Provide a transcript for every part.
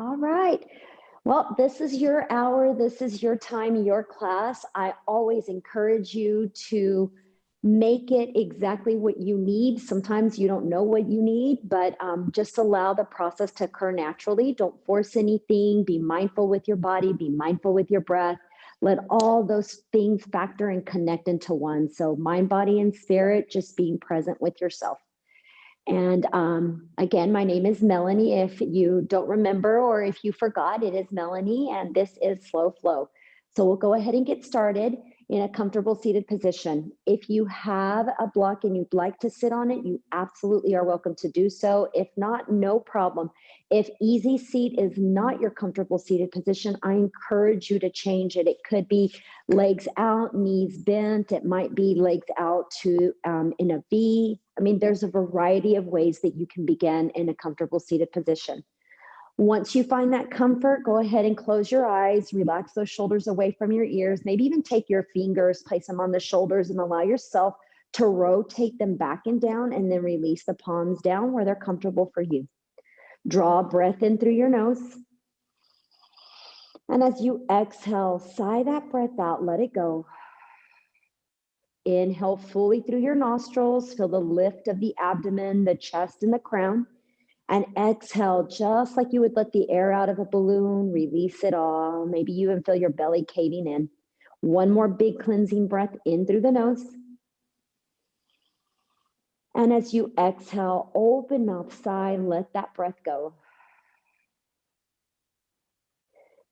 All right. Well, this is your hour. This is your time, your class. I always encourage you to make it exactly what you need. Sometimes you don't know what you need, but just allow the process to occur naturally. Don't force anything. Be mindful with your body. Be mindful with your breath. Let all those things factor and connect into one. So mind, body, and spirit, just being present with yourself. And again, my name is Melanie. If you don't remember or if you forgot, it is Melanie, and this is Slow Flow. So we'll go ahead and get started in a comfortable seated position. If you have a block and you'd like to sit on it, you absolutely are welcome to do so. If not, no problem. If easy seat is not your comfortable seated position, I encourage you to change it. It could be legs out, knees bent. It might be legs out to in a V. I mean, there's a variety of ways that you can begin in a comfortable seated position. Once you find that comfort, go ahead and close your eyes, relax those shoulders away from your ears, maybe even take your fingers, place them on the shoulders and allow yourself to rotate them back and down and then release the palms down where they're comfortable for you. Draw a breath in through your nose. And as you exhale, sigh that breath out, let it go. Inhale fully through your nostrils, feel the lift of the abdomen, the chest, and the crown. And exhale, just like you would let the air out of a balloon, release it all. Maybe you even feel your belly caving in. One more big cleansing breath in through the nose. And as you exhale, open mouth, sigh, let that breath go.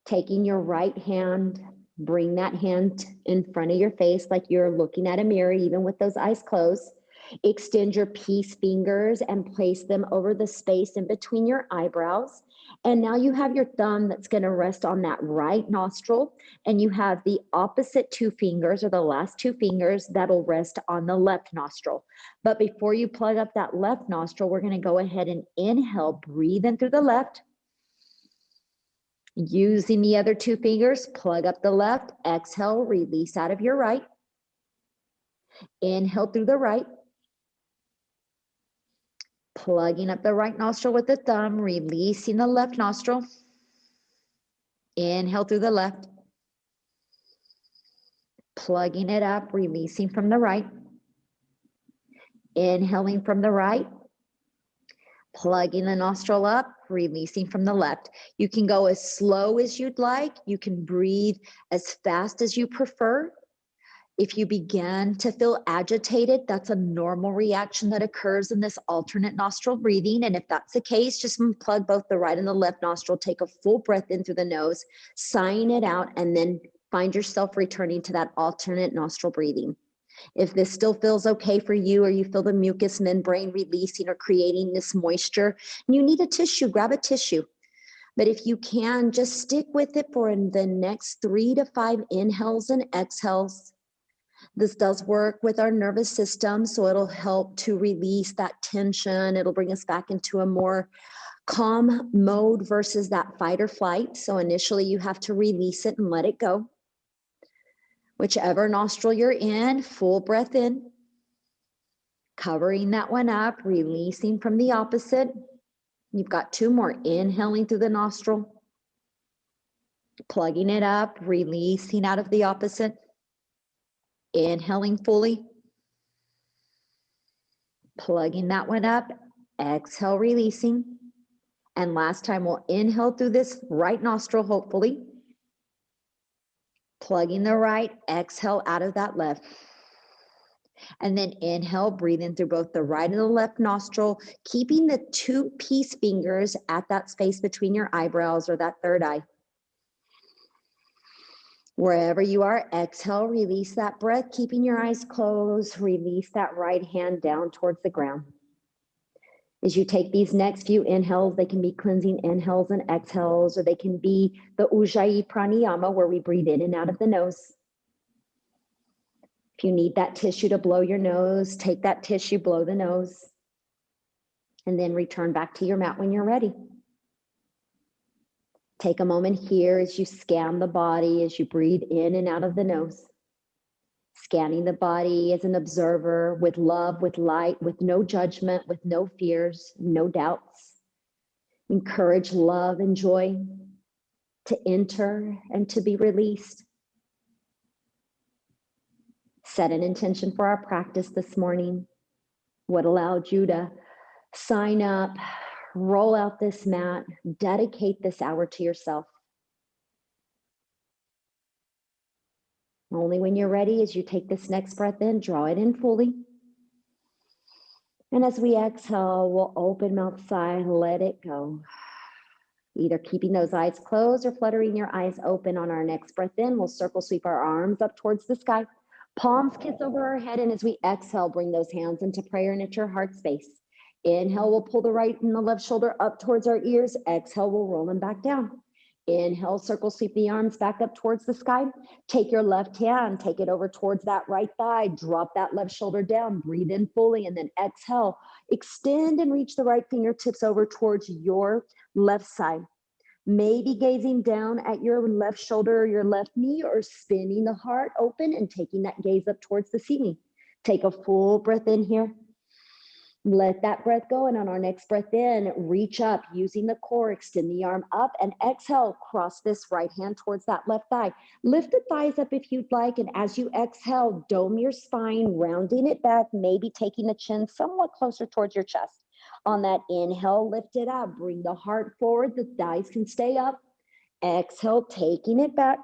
Taking your right hand, bring that hand in front of your face like you're looking at a mirror, even with those eyes closed. Extend your peace fingers and place them over the space in between your eyebrows. And now you have your thumb that's going to rest on that right nostril, and you have the opposite two fingers, or the last two fingers, that'll rest on the left nostril. But before you plug up that left nostril, we're going to go ahead and inhale, breathe in through the left. Using the other two fingers, plug up the left, exhale, release out of your right. Inhale through the right. Plugging up the right nostril with the thumb, releasing the left nostril. Inhale through the left. Plugging it up, releasing from the right. Inhaling from the right. Plugging the nostril up, releasing from the left. You can go as slow as you'd like. You can breathe as fast as you prefer. If you begin to feel agitated, that's a normal reaction that occurs in this alternate nostril breathing. And if that's the case, just plug both the right and the left nostril, take a full breath in through the nose, sighing it out, and then find yourself returning to that alternate nostril breathing. If this still feels okay for you, or you feel the mucous membrane releasing or creating this moisture, and you need a tissue, grab a tissue. But if you can, just stick with it for the next 3 to 5 inhales and exhales. This does work with our nervous system, so it'll help to release that tension. It'll bring us back into a more calm mode versus that fight or flight. So initially you have to release it and let it go. Whichever nostril you're in, full breath in. Covering that one up, releasing from the opposite. You've got 2 more, inhaling through the nostril. Plugging it up, releasing out of the opposite. Inhaling fully, plugging that one up, exhale, releasing. And last time, we'll inhale through this right nostril, hopefully. Plugging the right, exhale out of that left. And then inhale, breathe in through both the right and the left nostril, keeping the 2 peace fingers at that space between your eyebrows, or that third eye. Wherever you are, exhale, release that breath, keeping your eyes closed, release that right hand down towards the ground. As you take these next few inhales, they can be cleansing inhales and exhales, or they can be the Ujjayi Pranayama, where we breathe in and out of the nose. If you need that tissue to blow your nose, take that tissue, blow the nose, and then return back to your mat when you're ready. Take a moment here as you scan the body, as you breathe in and out of the nose. Scanning the body as an observer, with love, with light, with no judgment, with no fears, no doubts. Encourage love and joy to enter and to be released. Set an intention for our practice this morning. What allowed you to sign up, roll out this mat, dedicate this hour to yourself. Only when you're ready, as you take this next breath in, draw it in fully. And as we exhale, we'll open mouth sigh, let it go. Either keeping those eyes closed or fluttering your eyes open. On our next breath in, we'll circle sweep our arms up towards the sky. Palms kiss over our head, and as we exhale, bring those hands into prayer and at your heart space. Inhale, we'll pull the right and the left shoulder up towards our ears. Exhale, we'll roll them back down. Inhale, circle sweep the arms back up towards the sky. Take your left hand, take it over towards that right thigh. Drop that left shoulder down. Breathe in fully, and then exhale. Extend and reach the right fingertips over towards your left side. Maybe gazing down at your left shoulder or your left knee, or spinning the heart open and taking that gaze up towards the ceiling. Take a full breath in here. Let that breath go. And on our next breath in, reach up using the core, extend the arm up, and exhale, cross this right hand towards that left thigh. Lift the thighs up if you'd like. And as you exhale, dome your spine, rounding it back, maybe taking the chin somewhat closer towards your chest. On that inhale, lift it up, bring the heart forward, the thighs can stay up. Exhale, taking it back,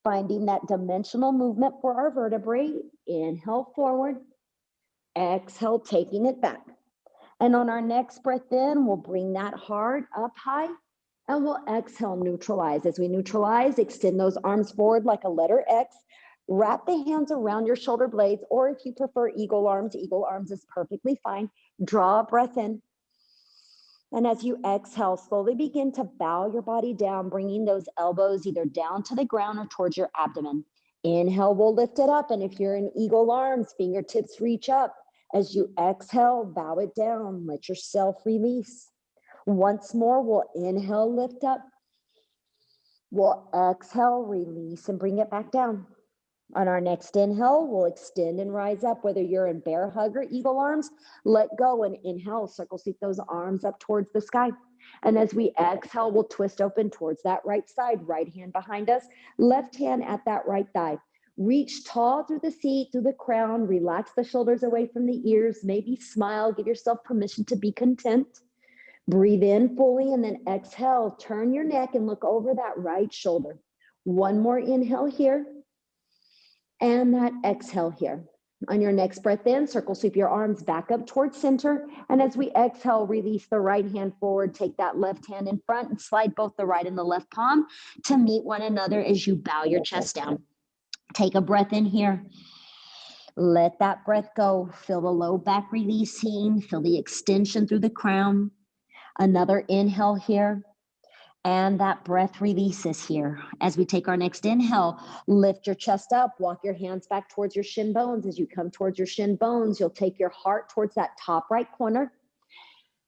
finding that dimensional movement for our vertebrae. Inhale forward, exhale, taking it back. And on our next breath in, we'll bring that heart up high, and we'll exhale, neutralize. As we neutralize, extend those arms forward like a letter X. Wrap the hands around your shoulder blades, or if you prefer eagle arms is perfectly fine. Draw a breath in. And as you exhale, slowly begin to bow your body down, bringing those elbows either down to the ground or towards your abdomen. Inhale, we'll lift it up. And if you're in eagle arms, fingertips reach up. As you exhale, bow it down. Let yourself release. Once more, we'll inhale, lift up. We'll exhale, release, and bring it back down. On our next inhale, we'll extend and rise up. Whether you're in bear hug or eagle arms, let go and inhale, circle sweep those arms up towards the sky. And as we exhale, we'll twist open towards that right side, right hand behind us, left hand at that right thigh. Reach tall through the seat, through the crown, relax the shoulders away from the ears, maybe smile, give yourself permission to be content. Breathe in fully and then exhale, turn your neck and look over that right shoulder. One more inhale here. And that exhale here. On your next breath in, circle sweep your arms back up towards center. And as we exhale, release the right hand forward, take that left hand in front and slide both the right and the left palm to meet one another as you bow your chest down. Take a breath in here. Let that breath go. Feel the low back releasing. Feel the extension through the crown. Another inhale here. And that breath releases here. As we take our next inhale, lift your chest up, walk your hands back towards your shin bones. As you come towards your shin bones, you'll take your heart towards that top right corner.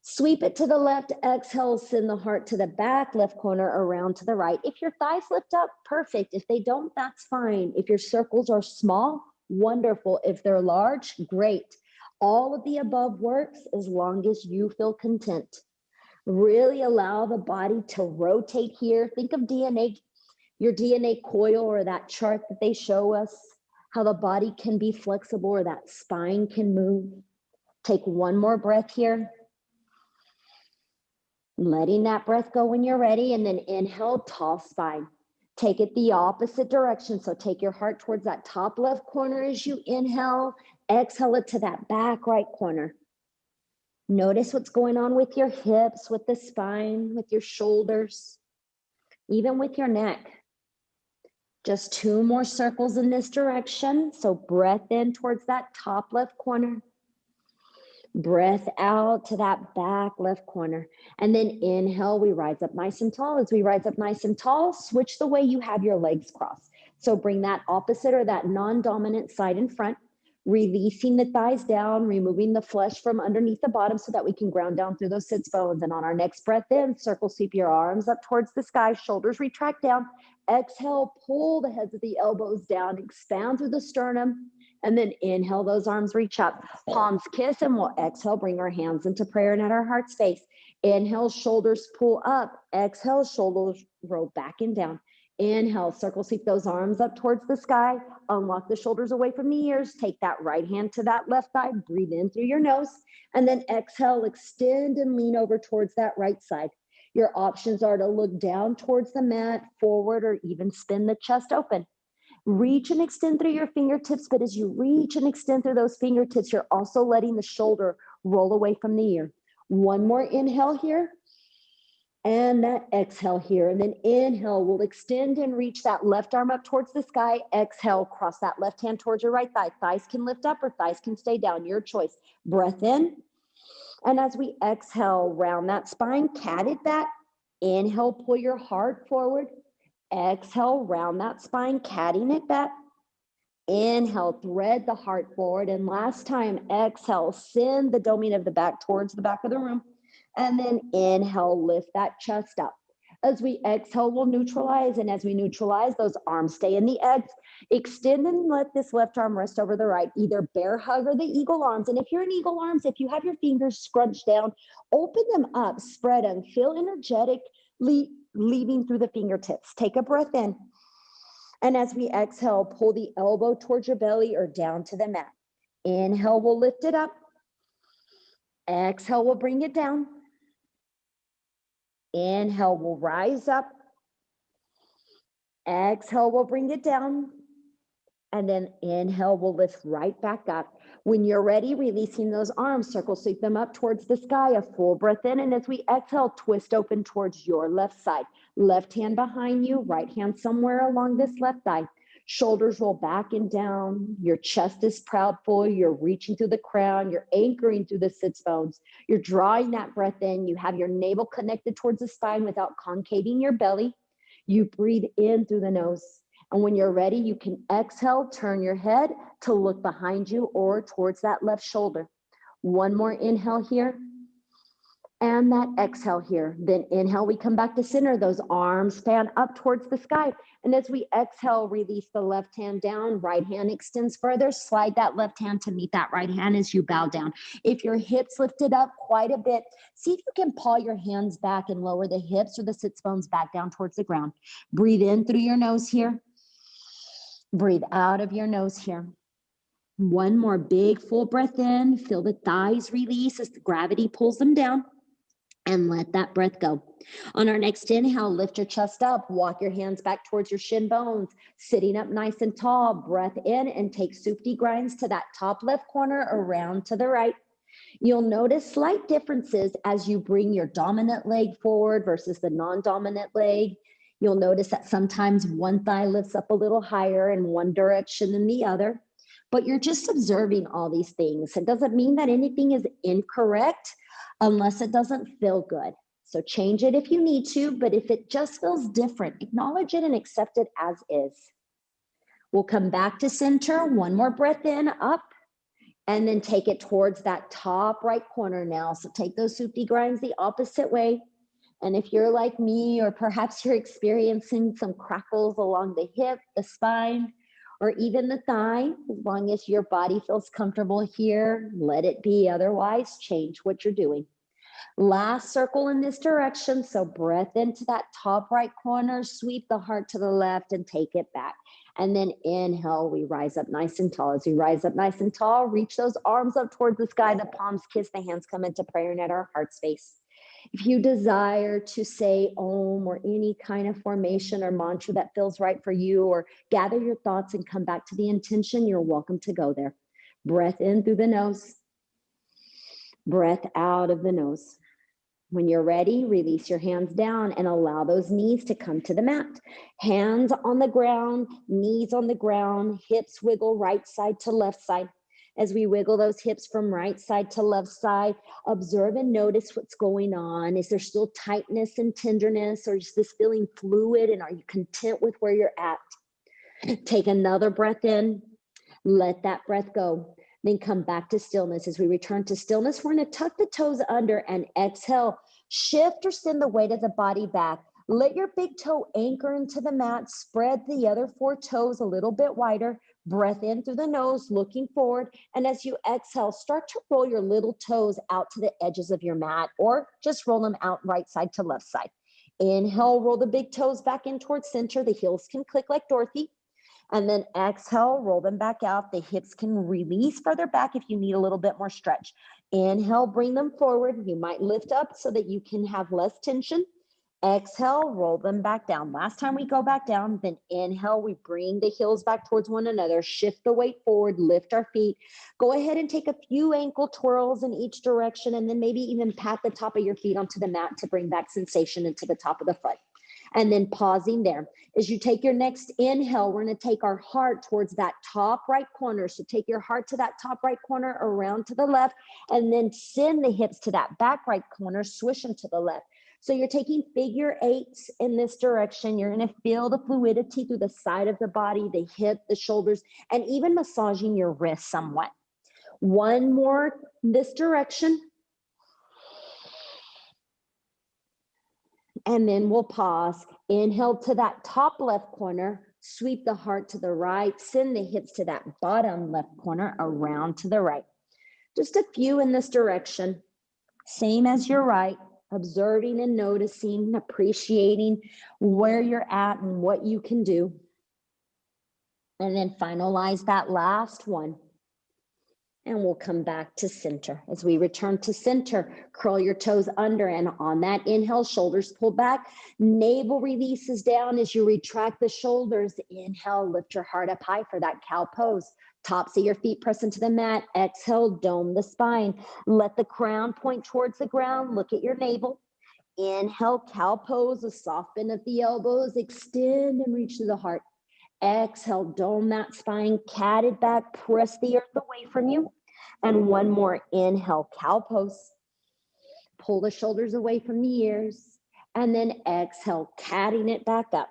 Sweep it to the left, exhale, send the heart to the back, left corner around to the right. If your thighs lift up, perfect. If they don't, that's fine. If your circles are small, wonderful. If they're large, great. All of the above works as long as you feel content. Really allow the body to rotate here. Think of DNA, your DNA coil, or that chart that they show us, how the body can be flexible or that spine can move. Take one more breath here. Letting that breath go when you're ready, and then inhale, tall spine. Take it the opposite direction. So take your heart towards that top left corner as you inhale. Exhale it to that back right corner. Notice what's going on with your hips, with the spine, with your shoulders, even with your neck. Just 2 more circles in this direction. So breath in towards that top left corner. Breath out to that back left corner. And then inhale, we rise up nice and tall. As we rise up nice and tall, switch the way you have your legs crossed. So bring that opposite or that non-dominant side in front, releasing the thighs down, removing the flesh from underneath the bottom so that we can ground down through those sits bones. And on our next breath in, circle sweep your arms up towards the sky, shoulders retract down. Exhale, pull the heads of the elbows down, expand through the sternum. And then inhale, those arms reach up, palms kiss, and we'll exhale, bring our hands into prayer and at our heart space. Inhale, shoulders pull up. Exhale, shoulders roll back and down. Inhale, circle sweep those arms up towards the sky. Unlock the shoulders away from the ears. Take that right hand to that left thigh. Breathe in through your nose. And then exhale, extend and lean over towards that right side. Your options are to look down towards the mat, forward, or even spin the chest open. Reach and extend through your fingertips, but as you reach and extend through those fingertips, you're also letting the shoulder roll away from the ear. One more inhale here, and that exhale here. And then inhale, we'll extend and reach that left arm up towards the sky. Exhale, cross that left hand towards your right thigh. Thighs can lift up or thighs can stay down, your choice. Breath in. And as we exhale, round that spine, cat it back. Inhale, pull your heart forward. Exhale, round that spine, catting it back. Inhale, thread the heart forward. And last time, exhale, send the doming of the back towards the back of the room. And then inhale, lift that chest up. As we exhale, we'll neutralize. And as we neutralize, those arms stay in the eggs. Extend and let this left arm rest over the right, either bear hug or the eagle arms. And if you're in eagle arms, if you have your fingers scrunched down, open them up, spread them, feel energetically leaving through the fingertips. Take a breath in. And as we exhale, pull the elbow towards your belly or down to the mat. Inhale, we'll lift it up. Exhale, we'll bring it down. Inhale, we'll rise up. Exhale, we'll bring it down. And then inhale, we'll lift right back up. When you're ready, releasing those arms, circle sweep them up towards the sky, a full breath in. And as we exhale, twist open towards your left side. Left hand behind you, right hand somewhere along this left thigh. Shoulders roll back and down. Your chest is proud full. You're reaching through the crown. You're anchoring through the sits bones. You're drawing that breath in. You have your navel connected towards the spine without concaving your belly. You breathe in through the nose. And when you're ready, you can exhale, turn your head to look behind you or towards that left shoulder. One more inhale here. And that exhale here. Then inhale, we come back to center. Those arms fan up towards the sky. And as we exhale, release the left hand down. Right hand extends further. Slide that left hand to meet that right hand as you bow down. If your hips lifted up quite a bit, see if you can paw your hands back and lower the hips or the sits bones back down towards the ground. Breathe in through your nose here. Breathe out of your nose here. One more big full breath in. Feel the thighs release as the gravity pulls them down. And let that breath go. On our next inhale, lift your chest up, walk your hands back towards your shin bones, sitting up nice and tall. Breath in and take Supti grinds to that top left corner, around to the right. You'll notice slight differences as you bring your dominant leg forward versus the non-dominant leg. You'll notice that sometimes one thigh lifts up a little higher in one direction than the other, but you're just observing all these things. It doesn't mean that anything is incorrect unless it doesn't feel good. So change it if you need to, but if it just feels different, acknowledge it and accept it as is. We'll come back to center, one more breath in, up, and then take it towards that top right corner now. So take those Supti grinds the opposite way. And if you're like me, or perhaps you're experiencing some crackles along the hip, the spine, or even the thigh, as long as your body feels comfortable here, let it be. Otherwise, change what you're doing. Last circle in this direction. So breath into that top right corner, sweep the heart to the left and take it back. And then inhale, we rise up nice and tall. As we rise up nice and tall, reach those arms up towards the sky, the palms kiss, the hands come into prayer and at our heart space. If you desire to say Om or any kind of formation or mantra that feels right for you, or gather your thoughts and come back to the intention, you're welcome to go there. Breath in through the nose. Breath out of the nose. When you're ready, release your hands down and allow those knees to come to the mat. Hands on the ground, knees on the ground, hips wiggle right side to left side. As we wiggle those hips from right side to left side, observe and notice what's going on. Is there still tightness and tenderness, or is this feeling fluid, and are you content with where you're at? Take another breath in. Let that breath go. Then come back to stillness. As we return to stillness, we're going to tuck the toes under and exhale. Shift or send the weight of the body back. Let your big toe anchor into the mat. Spread the other 4 toes a little bit wider. Breath in through the nose, looking forward. And as you exhale, start to roll your little toes out to the edges of your mat, or just roll them out right side to left side. Inhale, roll the big toes back in towards center. The heels can click like Dorothy. And then exhale, roll them back out. The hips can release further back if you need a little bit more stretch. Inhale, bring them forward. You might lift up so that you can have less tension. Exhale, roll them back down. Last time we go back down, then inhale, we bring the heels back towards one another, shift the weight forward, lift our feet. Go ahead and take a few ankle twirls in each direction, and then maybe even pat the top of your feet onto the mat to bring back sensation into the top of the foot. And then pausing there. As you take your next inhale, we're going to take our heart towards that top right corner. So take your heart to that top right corner, around to the left, and then send the hips to that back right corner, swish them to the left. So you're taking figure eights in this direction. You're going to feel the fluidity through the side of the body, the hip, the shoulders, and even massaging your wrists somewhat. One more this direction. And then we'll pause. Inhale to that top left corner, sweep the heart to the right, send the hips to that bottom left corner, around to the right. Just a few in this direction. Same as your right, observing and noticing, appreciating where you're at and what you can do. And then finalize that last one. And we'll come back to center. As we return to center, curl your toes under, and on that inhale, shoulders pull back, navel releases down as you retract the shoulders. Inhale, lift your heart up high for that cow pose. Tops of your feet press into the mat. Exhale, dome the spine. Let the crown point towards the ground. Look at your navel. Inhale, cow pose, a soft bend of the elbows, extend and reach to the heart. Exhale, dome that spine, catted back, press the earth away from you. And one more, inhale, cow pose. Pull the shoulders away from the ears. And then exhale, catting it back up.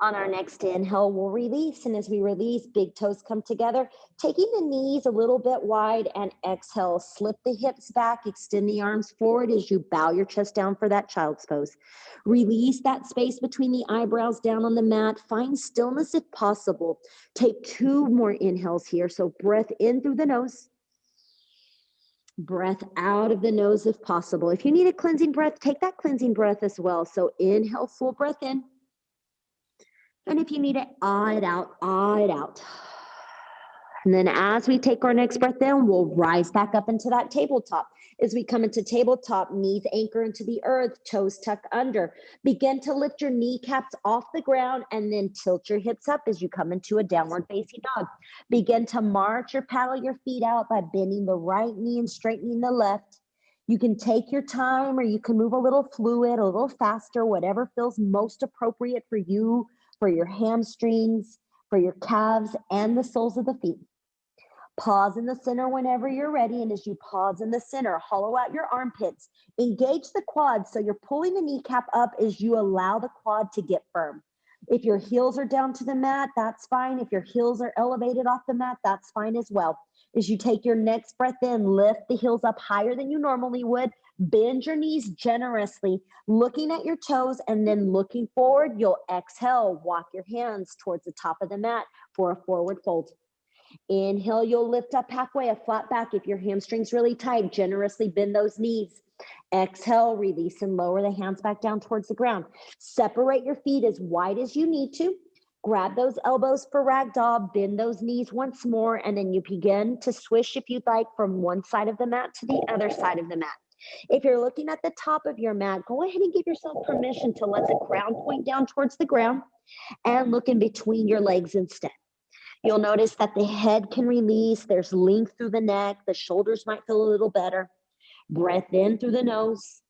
On our next inhale, we'll release. And as we release, big toes come together, taking the knees a little bit wide, and exhale, slip the hips back, extend the arms forward as you bow your chest down for that child's pose. Release that space between the eyebrows down on the mat. Find stillness if possible. Take 2 more inhales here. So breath in through the nose. Breath out of the nose if possible. If you need a cleansing breath, take that cleansing breath as well. So inhale, full breath in. And if you need it, ah it out, ah it out. And then as we take our next breath in, we'll rise back up into that tabletop. As we come into tabletop, knees anchor into the earth, toes tuck under. Begin to lift your kneecaps off the ground and then tilt your hips up as you come into a downward facing dog. Begin to march or paddle your feet out by bending the right knee and straightening the left. You can take your time, or you can move a little fluid, a little faster, whatever feels most appropriate for you, for your hamstrings, for your calves, and the soles of the feet. Pause in the center whenever you're ready. And as you pause in the center, hollow out your armpits, engage the quads. So you're pulling the kneecap up as you allow the quad to get firm. If your heels are down to the mat, that's fine. If your heels are elevated off the mat, that's fine as well. As you take your next breath in, lift the heels up higher than you normally would. Bend your knees generously, looking at your toes, and then looking forward. You'll exhale, walk your hands towards the top of the mat for a forward fold. Inhale, you'll lift up halfway, a flat back. If your hamstring's really tight, generously bend those knees. Exhale, release and lower the hands back down towards the ground. Separate your feet as wide as you need to. Grab those elbows for ragdoll, bend those knees once more, and then you begin to swish, if you'd like, from one side of the mat to the other side of the mat. If you're looking at the top of your mat, go ahead and give yourself permission to let the crown point down towards the ground and look in between your legs instead. You'll notice that the head can release. There's length through the neck. The shoulders might feel a little better. Breath in through the nose.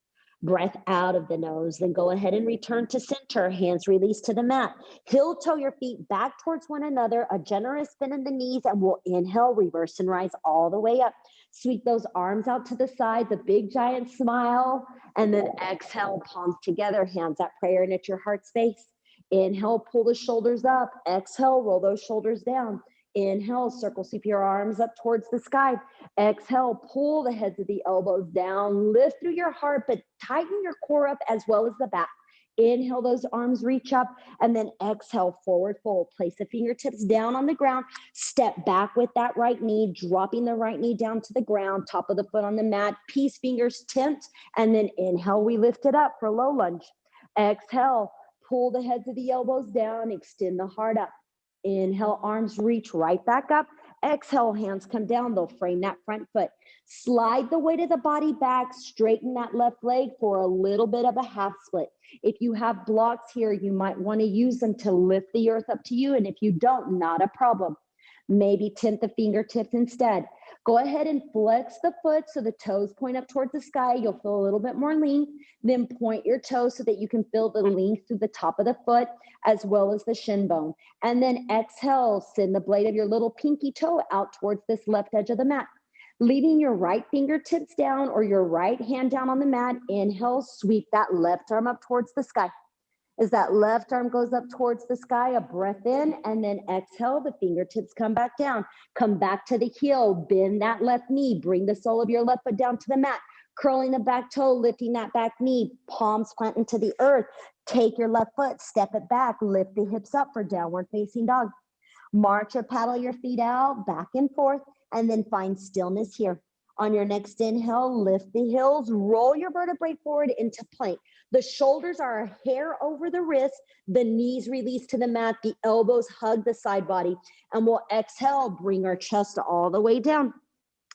Breath out of the nose. Then go ahead and return to center. Hands release to the mat. Heel toe your feet back towards one another. A generous bend in the knees, and we'll inhale, reverse and rise all the way up. Sweep those arms out to the side, the big giant smile, and then exhale, palms together, hands at prayer and at your heart space. Inhale, pull the shoulders up. Exhale, roll those shoulders down. Inhale, circle sweep your arms up towards the sky. Exhale, pull the heads of the elbows down. Lift through your heart, but tighten your core up as well as the back. Inhale, those arms reach up, and then exhale, forward fold. Place the fingertips down on the ground. Step back with that right knee, dropping the right knee down to the ground, top of the foot on the mat, peace fingers tipped, and then inhale, we lift it up for low lunge. Exhale, pull the heads of the elbows down, extend the heart up. Inhale, arms reach right back up. Exhale, hands come down. They'll frame that front foot. Slide the weight of the body back, straighten that left leg for a little bit of a half split. If you have blocks here, you might want to use them to lift the earth up to you. And if you don't, not a problem. Maybe tint the fingertips instead. Go ahead and flex the foot so the toes point up towards the sky. You'll feel a little bit more lean. Then point your toes so that you can feel the length through the top of the foot as well as the shin bone. And then exhale, send the blade of your little pinky toe out towards this left edge of the mat. Leaving your right fingertips down or your right hand down on the mat. Inhale, sweep that left arm up towards the sky. As that left arm goes up towards the sky, a breath in, and then exhale, the fingertips come back down. Come back to the heel, bend that left knee, bring the sole of your left foot down to the mat, curling the back toe, lifting that back knee, palms plant into the earth. Take your left foot, step it back, lift the hips up for downward facing dog. March or paddle your feet out, back and forth, and then find stillness here. On your next inhale, lift the heels, roll your vertebrae forward into plank. The shoulders are a hair over the wrist, the knees release to the mat, the elbows hug the side body, and we'll exhale, bring our chest all the way down.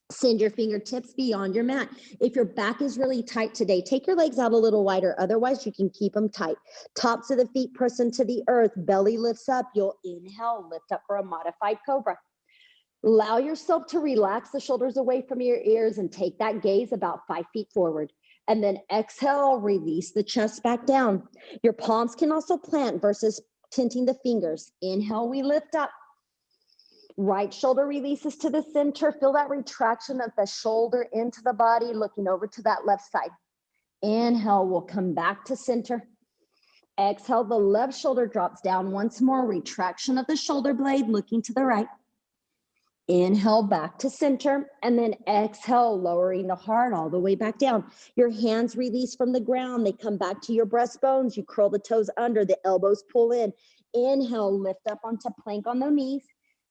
Send your fingertips beyond your mat. If your back is really tight today, take your legs out a little wider. Otherwise, you can keep them tight. Tops of the feet press into the earth, belly lifts up. You'll inhale, lift up for a modified cobra. Allow yourself to relax the shoulders away from your ears and take that gaze about 5 feet forward. And then exhale, release the chest back down. Your palms can also plant versus tinting the fingers. Inhale, we lift up. Right shoulder releases to the center. Feel that retraction of the shoulder into the body, looking over to that left side. Inhale, we'll come back to center. Exhale, the left shoulder drops down once more. Retraction of the shoulder blade, looking to the right. Inhale, back to center, and then exhale, lowering the heart all the way back down. Your hands release from the ground. They come back to your breastbones. You curl the toes under, the elbows pull in. Inhale, lift up onto plank on the knees.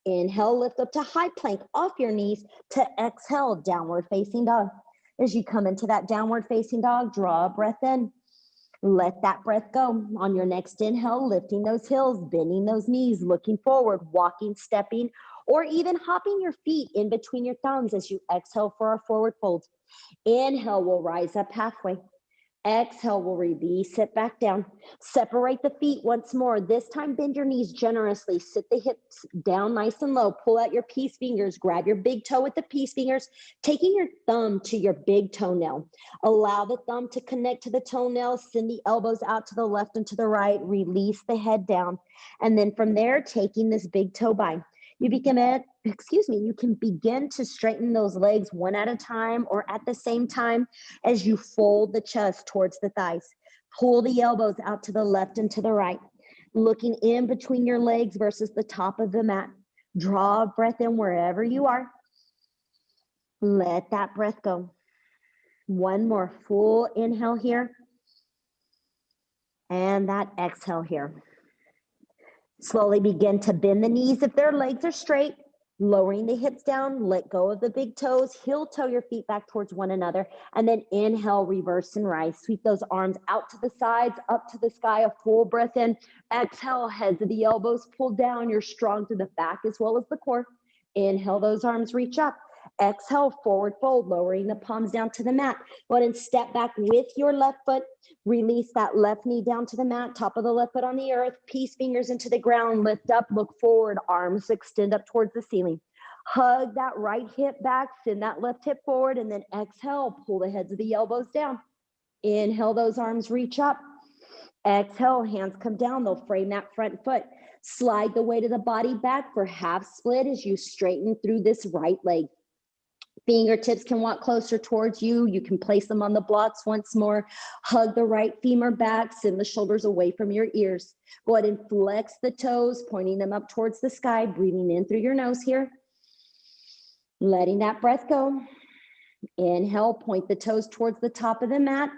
Inhale, lift up to high plank off your knees to exhale, downward facing dog. As you come into that downward facing dog, draw a breath in. Let that breath go. On your next inhale, lifting those heels, bending those knees, looking forward, walking, stepping, or even hopping your feet in between your thumbs as you exhale for our forward fold. Inhale, we'll rise up halfway. Exhale, we'll release it back down. Separate the feet once more. This time, bend your knees generously. Sit the hips down nice and low. Pull out your peace fingers. Grab your big toe with the peace fingers, taking your thumb to your big toenail. Allow the thumb to connect to the toenail. Send the elbows out to the left and to the right. Release the head down. And then from there, taking this big toe by. You can begin to straighten those legs one at a time or at the same time as you fold the chest towards the thighs. Pull the elbows out to the left and to the right, looking in between your legs versus the top of the mat. Draw a breath in wherever you are. Let that breath go. One more full inhale here. And that exhale here. Slowly begin to bend the knees if their legs are straight, lowering the hips down, let go of the big toes, heel toe your feet back towards one another, and then inhale, reverse and rise. Sweep those arms out to the sides, up to the sky, a full breath in. Exhale, heads of the elbows pull down. You're strong through the back as well as the core. Inhale, those arms reach up. Exhale, forward fold, lowering the palms down to the mat. Go ahead and step back with your left foot. Release that left knee down to the mat, top of the left foot on the earth, peace fingers into the ground, lift up, look forward, arms extend up towards the ceiling. Hug that right hip back, send that left hip forward, and then exhale, pull the heads of the elbows down. Inhale, those arms reach up. Exhale, hands come down, they'll frame that front foot. Slide the weight of the body back for half split as you straighten through this right leg. Fingertips can walk closer towards you. You can place them on the blocks once more. Hug the right femur back. Send the shoulders away from your ears. Go ahead and flex the toes, pointing them up towards the sky. Breathing in through your nose here. Letting that breath go. Inhale, point the toes towards the top of the mat.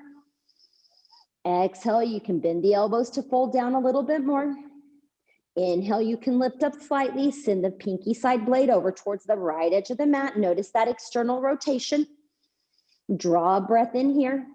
Exhale, you can bend the elbows to fold down a little bit more. Inhale, you can lift up slightly, send the pinky side blade over towards the right edge of the mat. Notice that external rotation. Draw a breath in here.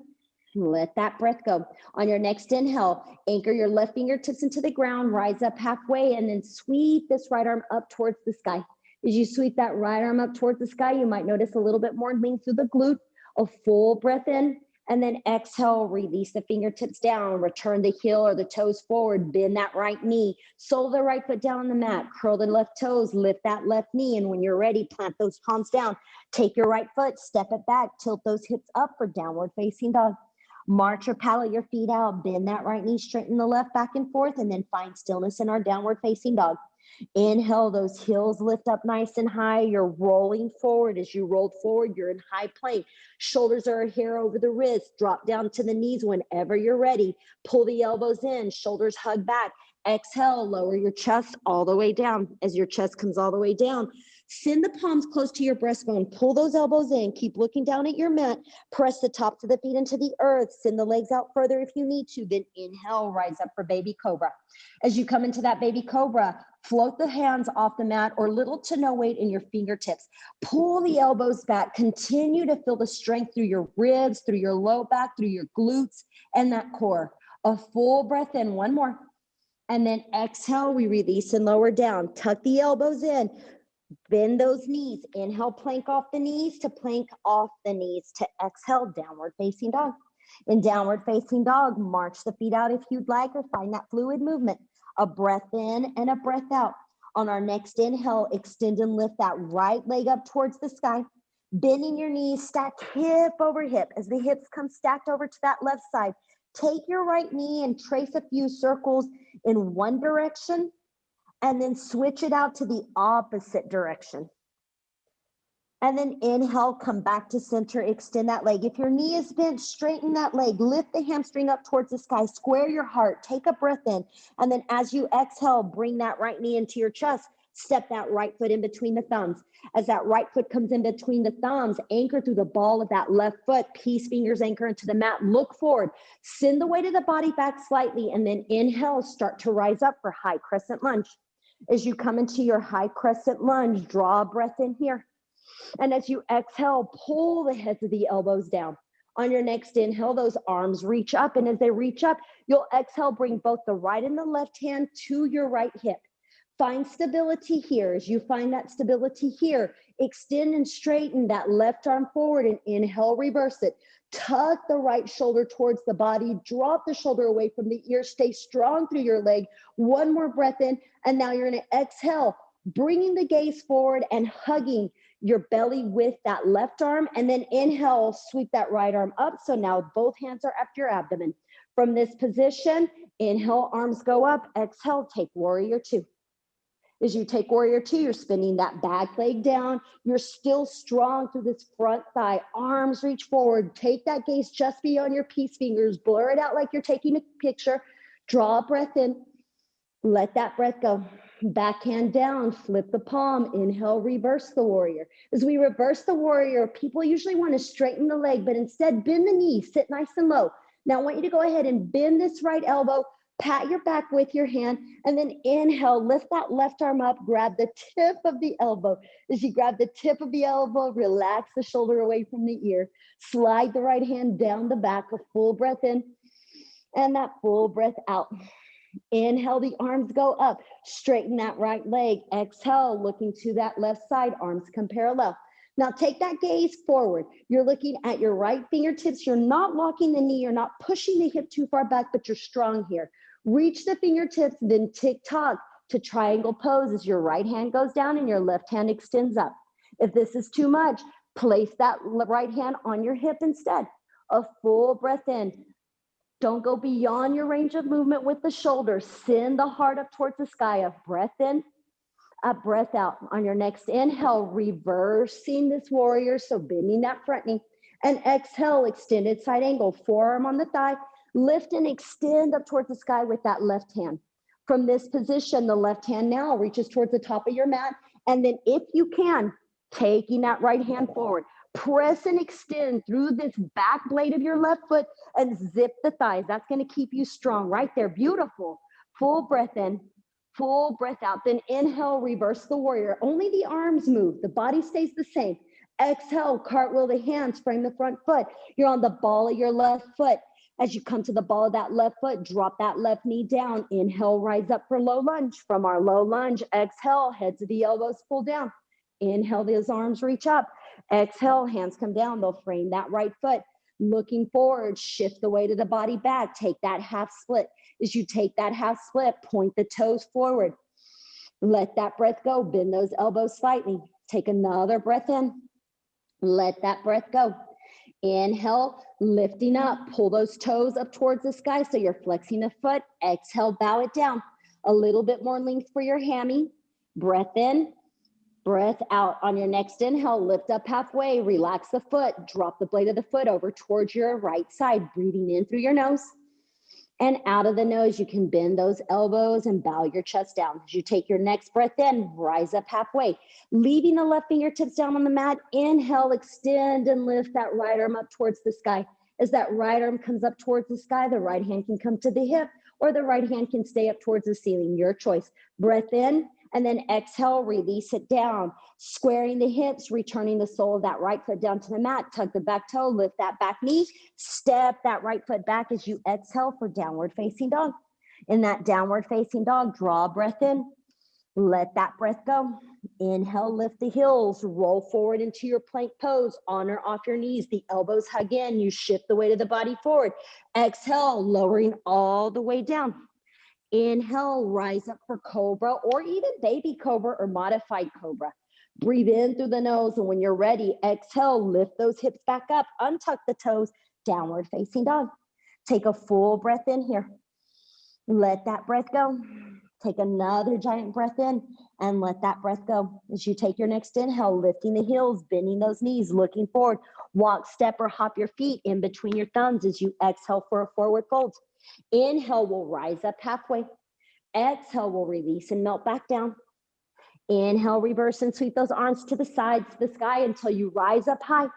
Let that breath go. On your next inhale, anchor your left fingertips into the ground, rise up halfway, and then sweep this right arm up towards the sky. As you sweep that right arm up towards the sky, you might notice a little bit more length through the glute. A full breath in, and then exhale, release the fingertips down, return the heel or the toes forward, bend that right knee, sole the right foot down on the mat, curl the left toes, lift that left knee, and when you're ready, plant those palms down. Take your right foot, step it back, tilt those hips up for downward facing dog. March or paddle your feet out, bend that right knee, straighten the left back and forth, and then find stillness in our downward facing dog. Inhale, those heels lift up nice and high. You're rolling forward. As you roll forward, you're in high plank. Shoulders are a hair over the wrist. Drop down to the knees whenever you're ready. Pull the elbows in, shoulders hug back. Exhale, lower your chest all the way down. As your chest comes all the way down, send the palms close to your breastbone. Pull those elbows in. Keep looking down at your mat. Press the tops of the feet into the earth. Send the legs out further if you need to. Then inhale, rise up for baby cobra. As you come into that baby cobra, float the hands off the mat or little to no weight in your fingertips. Pull the elbows back. Continue to feel the strength through your ribs, through your low back, through your glutes, and that core. A full breath in, one more. And then exhale, we release and lower down. Tuck the elbows in. Bend those knees. Inhale, plank off the knees to plank off the knees to exhale, downward facing dog. In downward facing dog, march the feet out if you'd like or find that fluid movement. A breath in and a breath out. On our next inhale, extend and lift that right leg up towards the sky. Bending your knees, stack hip over hip. As the hips come stacked over to that left side, take your right knee and trace a few circles in one direction and then switch it out to the opposite direction. And then inhale, come back to center, extend that leg. If your knee is bent, straighten that leg, lift the hamstring up towards the sky, square your heart, take a breath in. And then as you exhale, bring that right knee into your chest, step that right foot in between the thumbs. As that right foot comes in between the thumbs, anchor through the ball of that left foot, peace fingers anchor into the mat, look forward, send the weight of the body back slightly, and then inhale, start to rise up for high crescent lunge. As you come into your high crescent lunge, draw a breath in here. And as you exhale, pull the heads of the elbows down. On your next inhale, those arms reach up. And as they reach up, you'll exhale, bring both the right and the left hand to your right hip. Find stability here. As you find that stability here, extend and straighten that left arm forward and inhale, reverse it. Tuck the right shoulder towards the body. Drop the shoulder away from the ear. Stay strong through your leg. One more breath in. And now you're going to exhale, bringing the gaze forward and hugging your belly with that left arm. And then inhale, sweep that right arm up. So now both hands are up your abdomen. From this position, inhale, arms go up. Exhale, take warrior two. As you take warrior two, you're spinning that back leg down. You're still strong through this front thigh. Arms reach forward. Take that gaze just beyond your peace fingers. Blur it out like you're taking a picture. Draw a breath in. Let that breath go. Back hand down, flip the palm. Inhale, reverse the warrior. As we reverse the warrior, people usually want to straighten the leg, but instead bend the knee, sit nice and low. Now I want you to go ahead and bend this right elbow, pat your back with your hand, and then inhale, lift that left arm up, grab the tip of the elbow. As you grab the tip of the elbow, relax the shoulder away from the ear. Slide the right hand down the back, a full breath in, and that full breath out. Inhale, the arms go up. Straighten that right leg. Exhale, looking to that left side. Arms come parallel. Now take that gaze forward. You're looking at your right fingertips. You're not locking the knee. You're not pushing the hip too far back, but you're strong here. Reach the fingertips, then tick-tock to triangle pose as your right hand goes down and your left hand extends up. If this is too much, place that right hand on your hip instead. A full breath in. Don't go beyond your range of movement with the shoulders. Send the heart up towards the sky. A breath in, a breath out. On your next inhale, reversing this warrior, so bending that front knee. And exhale, extended side angle, forearm on the thigh. Lift and extend up towards the sky with that left hand. From this position, the left hand now reaches towards the top of your mat. And then if you can, taking that right hand forward. Press and extend through this back blade of your left foot and zip the thighs. That's going to keep you strong right there. Beautiful. Full breath in, full breath out. Then inhale, reverse the warrior. Only the arms move. The body stays the same. Exhale, cartwheel the hands, frame the front foot. You're on the ball of your left foot. As you come to the ball of that left foot, drop that left knee down. Inhale, rise up for low lunge. From our low lunge, exhale, heads of the elbows pull down. Inhale, those arms reach up. Exhale, hands come down. They'll frame that right foot. Looking forward, shift the weight of the body back. Take that half split. As you take that half split, point the toes forward. Let that breath go. Bend those elbows slightly. Take another breath in. Let that breath go. Inhale, lifting up. Pull those toes up towards the sky so you're flexing the foot. Exhale, bow it down. A little bit more length for your hammy. Breath in. Breath out. On your next inhale, lift up halfway, relax the foot, drop the blade of the foot over towards your right side, breathing in through your nose and out of the nose. You can bend those elbows and bow your chest down. As you take your next breath in, rise up halfway, leaving the left fingertips down on the mat. Inhale, extend and lift that right arm up towards the sky. As that right arm comes up towards the sky, the right hand can come to the hip or the right hand can stay up towards the ceiling, your choice. Breath in. And then exhale, release it down, squaring the hips, returning the sole of that right foot down to the mat, tuck the back toe, lift that back knee, step that right foot back as you exhale for downward facing dog. In that downward facing dog, draw a breath in, let that breath go. Inhale, lift the heels, roll forward into your plank pose, on or off your knees, the elbows hug in, you shift the weight of the body forward. Exhale, lowering all the way down. Inhale, rise up for Cobra or even baby Cobra or modified Cobra. Breathe in through the nose, and when you're ready, exhale, lift those hips back up, untuck the toes, downward facing dog. Take a full breath in here. Let that breath go. Take another giant breath in and let that breath go. As you take your next inhale, lifting the heels, bending those knees, looking forward. Walk, step, or hop your feet in between your thumbs as you exhale for a forward fold. Inhale, will rise up halfway. Exhale, will release and melt back down. Inhale, reverse and sweep those arms to the sides, to the sky until you rise up high.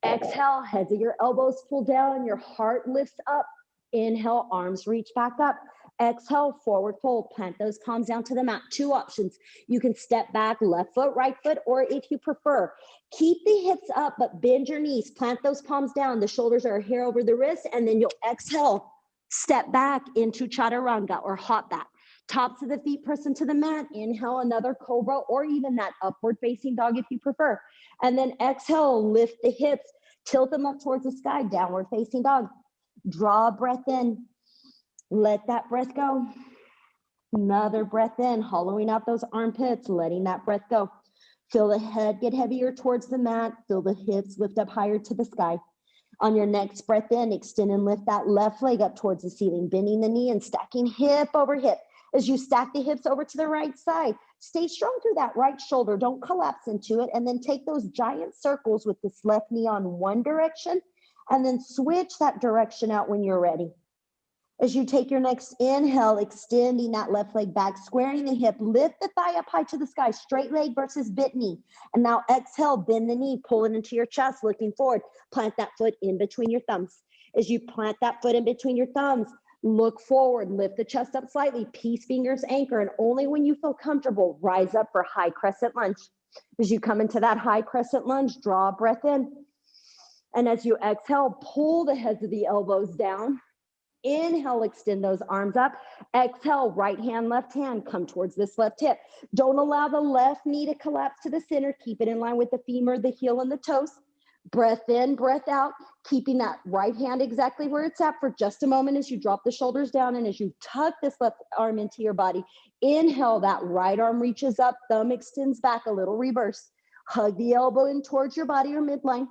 Exhale, heads of your elbows pull down, your heart lifts up. Inhale, arms reach back up. Exhale, forward fold, plant those palms down to the mat. Two options. You can step back, left foot, right foot, or if you prefer, keep the hips up, but bend your knees, plant those palms down. The shoulders are a hair over the wrist, and then you'll exhale, step back into chaturanga or hop back. Tops of the feet press into the mat. Inhale, another Cobra or even that upward facing dog if you prefer. And then exhale, lift the hips, tilt them up towards the sky, downward facing dog. Draw a breath in. Let that breath go. Another breath in, hollowing out those armpits, letting that breath go. Feel the head get heavier towards the mat. Feel the hips lift up higher to the sky. On your next breath in, extend and lift that left leg up towards the ceiling, bending the knee and stacking hip over hip. As you stack the hips over to the right side, stay strong through that right shoulder. Don't collapse into it. And then take those giant circles with this left knee on one direction and then switch that direction out when you're ready. As you take your next inhale, extending that left leg back, squaring the hip, lift the thigh up high to the sky, straight leg versus bent knee. And now exhale, bend the knee, pull it into your chest, looking forward. Plant that foot in between your thumbs. As you plant that foot in between your thumbs, look forward, lift the chest up slightly, peace fingers anchor, and only when you feel comfortable, rise up for high crescent lunge. As you come into that high crescent lunge, draw a breath in. And as you exhale, pull the heads of the elbows down. Inhale, extend those arms up. Exhale, right hand, left hand, come towards this left hip. Don't allow the left knee to collapse to the center. Keep it in line with the femur, the heel, and the toes. Breath in, breath out, keeping that right hand exactly where it's at for just a moment as you drop the shoulders down and as you tuck this left arm into your body. Inhale, that right arm reaches up, thumb extends back, a little reverse. Hug the elbow in towards your body or midline.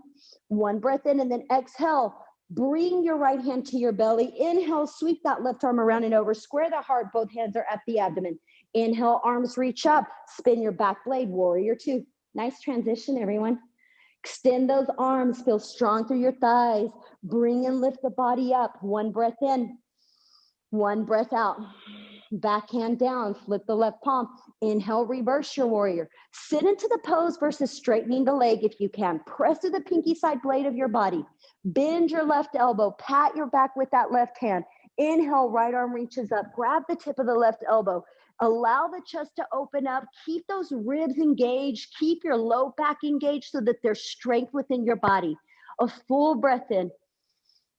One breath in and then exhale. Bring your right hand to your belly. Inhale, sweep that left arm around and over. Square the heart, both hands are at the abdomen. Inhale, arms reach up. Spin your back blade, warrior two. Nice transition, everyone. Extend those arms, feel strong through your thighs. Bring and lift the body up. One breath in, one breath out. backhand down, flip the left palm. Inhale, reverse your warrior. Sit into the pose versus straightening the leg if you can. Press to the pinky side blade of your body. Bend your left elbow, pat your back with that left hand. Inhale, right arm reaches up. Grab the tip of the left elbow. Allow the chest to open up. Keep those ribs engaged. Keep your low back engaged so that there's strength within your body. A full breath in.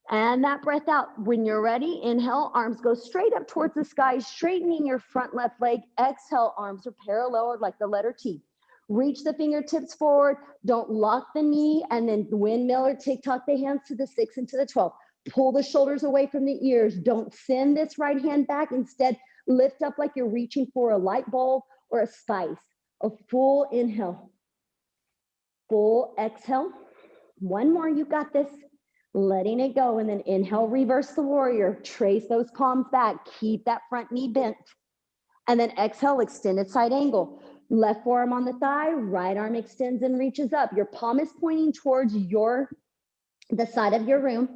And that breath out. When you're ready, inhale, arms go straight up towards the sky, straightening your front left leg. Exhale, arms are parallel like the letter T. Reach the fingertips forward. Don't lock the knee, and then windmill or tick-tock the hands to the 6 and to the 12. Pull the shoulders away from the ears. Don't send this right hand back. Instead, lift up like you're reaching for a light bulb or a spice. A full inhale. Full exhale. One more, you got this. Letting it go, and then inhale, reverse the warrior. Trace those palms back. Keep that front knee bent. And then exhale, extended side angle. Left forearm on the thigh, right arm extends and reaches up. Your palm is pointing towards the side of your room.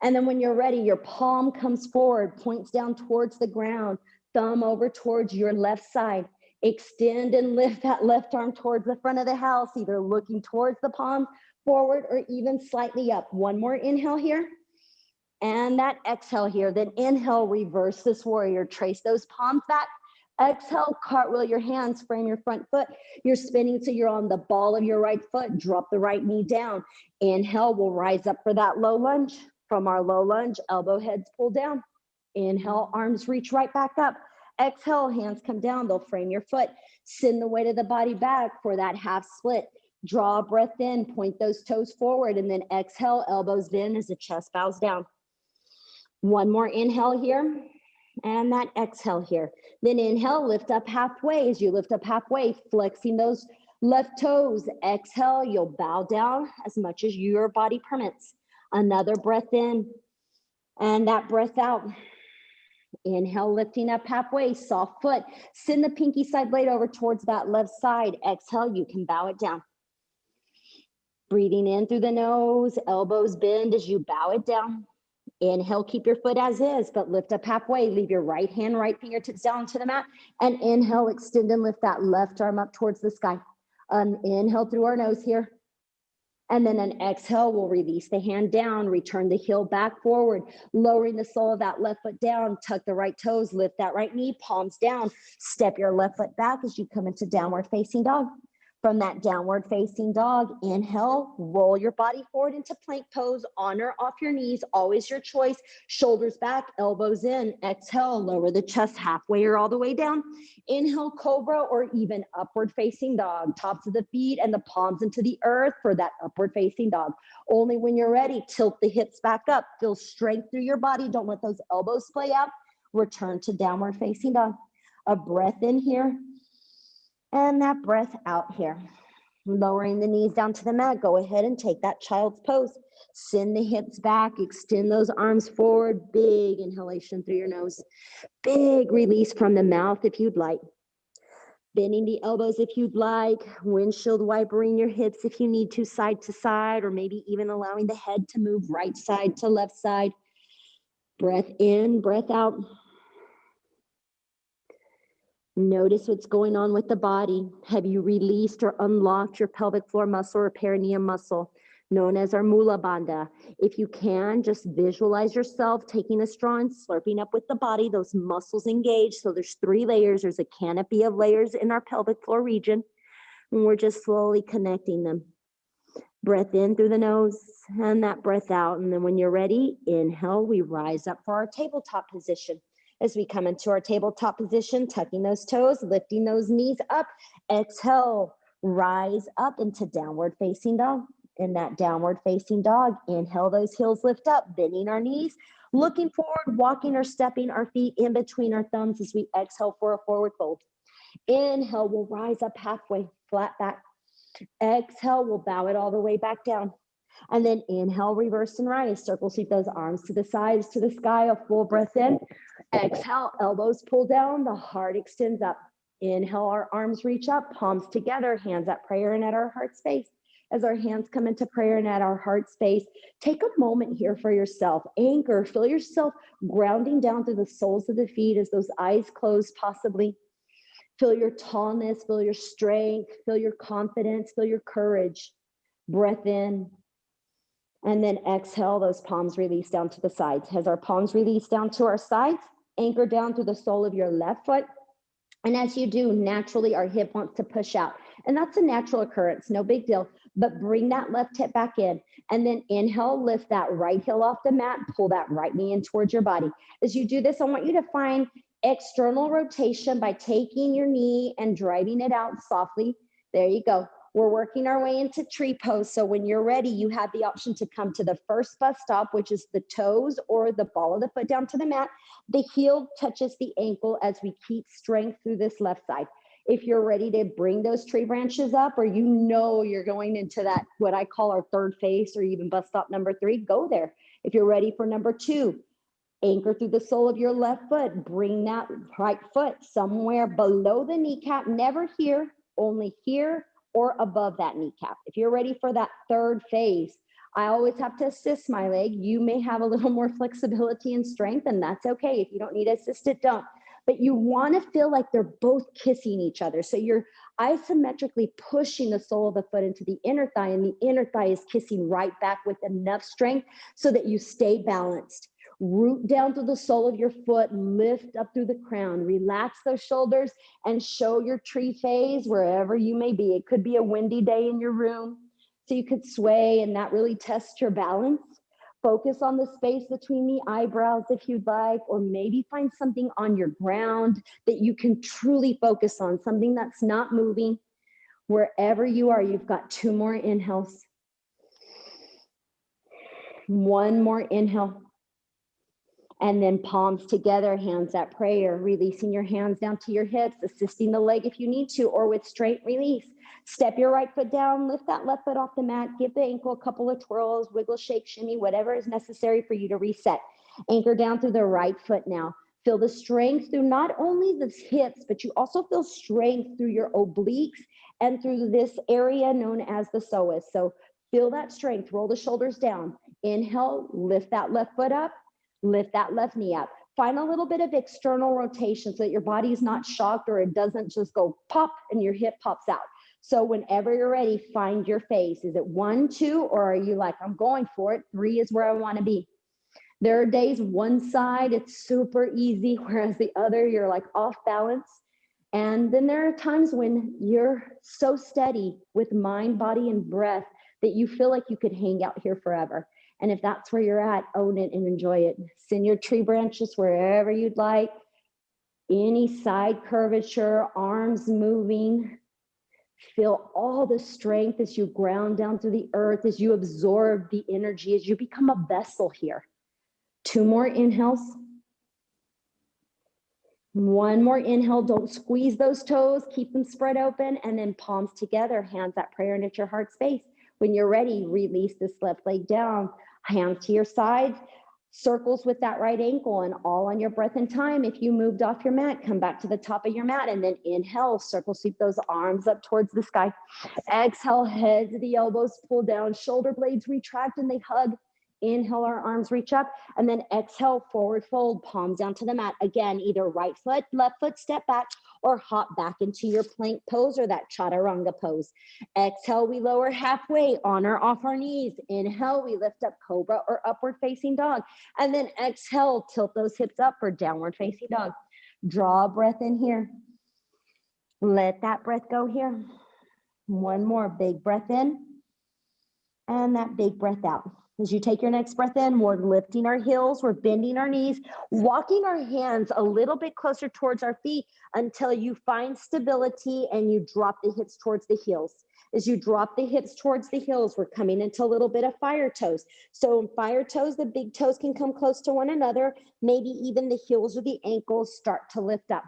And then when you're ready, your palm comes forward, points down towards the ground, thumb over towards your left side. Extend and lift that left arm towards the front of the house, either looking towards the palm forward or even slightly up. One more inhale here. And that exhale here. Then inhale, reverse this warrior. Trace those palms back. Exhale, cartwheel your hands, frame your front foot. You're spinning so you're on the ball of your right foot. Drop the right knee down. Inhale, we'll rise up for that low lunge. From our low lunge, elbow heads pull down. Inhale, arms reach right back up. Exhale, hands come down. They'll frame your foot. Send the weight of the body back for that half split. Draw a breath in, point those toes forward, and then exhale, elbows in as the chest bows down. One more inhale here, and that exhale here. Then inhale, lift up halfway. As you lift up halfway, flexing those left toes. Exhale, you'll bow down as much as your body permits. Another breath in, and that breath out. Inhale, lifting up halfway, soft foot. Send the pinky side blade over towards that left side. Exhale, you can bow it down. Breathing in through the nose, elbows bend as you bow it down. Inhale, keep your foot as is, but lift up halfway. Leave your right hand, right fingertips down to the mat. And inhale, extend and lift that left arm up towards the sky. Inhale through our nose here. And then an exhale, we'll release the hand down, return the heel back forward, lowering the sole of that left foot down, tuck the right toes, lift that right knee, palms down, step your left foot back as you come into downward facing dog. From that downward facing dog, inhale, roll your body forward into plank pose, on or off your knees, always your choice. Shoulders back, elbows in. Exhale, lower the chest halfway or all the way down. Inhale, Cobra or even upward facing dog. Tops of the feet and the palms into the earth for that upward facing dog. Only when you're ready, tilt the hips back up. Feel strength through your body. Don't let those elbows splay out. Return to downward facing dog. A breath in here. And that breath out here. Lowering the knees down to the mat. Go ahead and take that child's pose. Send the hips back. Extend those arms forward. Big inhalation through your nose. Big release from the mouth if you'd like. Bending the elbows if you'd like. Windshield wipering your hips if you need to side, or maybe even allowing the head to move right side to left side. Breath in, breath out. Notice what's going on with the body. Have you released or unlocked your pelvic floor muscle or perineum muscle, known as our mula bandha? If you can, just visualize yourself taking a straw and slurping up with the body, those muscles engaged. So there's 3 layers. There's a canopy of layers in our pelvic floor region, and we're just slowly connecting them. Breath in through the nose, and that breath out. And then when you're ready, inhale, we rise up for our tabletop position. As we come into our tabletop position, tucking those toes, lifting those knees up. Exhale, rise up into downward facing dog. In that downward facing dog, inhale, those heels lift up, bending our knees, looking forward, walking or stepping our feet in between our thumbs as we exhale for a forward fold. Inhale, we'll rise up halfway, flat back. Exhale, we'll bow it all the way back down. And then inhale, reverse and rise. Circle sweep those arms to the sides, to the sky, a full breath in. Exhale, elbows pull down, the heart extends up. Inhale, our arms reach up, palms together, hands at prayer and at our heart space. As our hands come into prayer and at our heart space, take a moment here for yourself. Anchor, feel yourself grounding down through the soles of the feet as those eyes close possibly. Feel your tallness, feel your strength, feel your confidence, feel your courage. Breath in. And then exhale, those palms release down to the sides. As our palms release down to our sides, anchor down through the sole of your left foot. And as you do, naturally, our hip wants to push out. And that's a natural occurrence, no big deal. But bring that left hip back in. And then inhale, lift that right heel off the mat, pull that right knee in towards your body. As you do this, I want you to find external rotation by taking your knee and driving it out softly. There you go. We're working our way into tree pose. So when you're ready, you have the option to come to the first bus stop, which is the toes or the ball of the foot down to the mat. The heel touches the ankle as we keep strength through this left side. If you're ready to bring those tree branches up, or you know you're going into that, what I call our third phase or even bus stop number 3, go there. If you're ready for number 2, anchor through the sole of your left foot, bring that right foot somewhere below the kneecap, never here, only here, or above that kneecap. If you're ready for that third phase, I always have to assist my leg. You may have a little more flexibility and strength, and that's okay. If you don't need assisted, don't. But you want to feel like they're both kissing each other. So you're isometrically pushing the sole of the foot into the inner thigh, and the inner thigh is kissing right back with enough strength so that you stay balanced. Root down through the sole of your foot, lift up through the crown, relax those shoulders, and show your tree phase wherever you may be. It could be a windy day in your room, so you could sway and that really test your balance. Focus on the space between the eyebrows if you'd like, or maybe find something on your ground that you can truly focus on, something that's not moving. Wherever you are, you've got 2 more inhales. 1 more inhale. And then palms together, hands at prayer, releasing your hands down to your hips, assisting the leg if you need to, or with straight release. Step your right foot down, lift that left foot off the mat, give the ankle a couple of twirls, wiggle, shake, shimmy, whatever is necessary for you to reset. Anchor down through the right foot now. Feel the strength through not only the hips, but you also feel strength through your obliques and through this area known as the psoas. So feel that strength, roll the shoulders down. Inhale, lift that left foot up. Lift that left knee up. Find a little bit of external rotation so that your body is not shocked or it doesn't just go pop and your hip pops out. So whenever you're ready, find your phase. Is it 1, 2, or are you like, I'm going for it? 3 is where I want to be. There are days one side, it's super easy, whereas the other, you're like off balance. And then there are times when you're so steady with mind, body, and breath that you feel like you could hang out here forever. And if that's where you're at, own it and enjoy it. Send your tree branches wherever you'd like. Any side curvature, arms moving. Feel all the strength as you ground down through the earth, as you absorb the energy, as you become a vessel here. 2 more inhales. 1 more inhale. Don't squeeze those toes. Keep them spread open. And then palms together, hands at prayer and at your heart space. When you're ready, release this left leg down. Hands to your sides, circles with that right ankle, and all on your breath and time. If you moved off your mat, come back to the top of your mat and then inhale, circle sweep those arms up towards the sky. Exhale, head to the elbows, pull down, shoulder blades retract and they hug. Inhale, our arms reach up, and then exhale, forward fold, palms down to the mat. Again, either right foot, left foot, step back, or hop back into your plank pose or that chaturanga pose. Exhale, we lower halfway, on or off our knees. Inhale, we lift up cobra or upward facing dog. And then exhale, tilt those hips up for downward facing dog. Draw a breath in here. Let that breath go here. 1 more big breath in, and that big breath out. As you take your next breath in, we're lifting our heels, we're bending our knees, walking our hands a little bit closer towards our feet until you find stability and you drop the hips towards the heels. As you drop the hips towards the heels, we're coming into a little bit of fire toes. So in fire toes, the big toes can come close to one another. Maybe even the heels or the ankles start to lift up.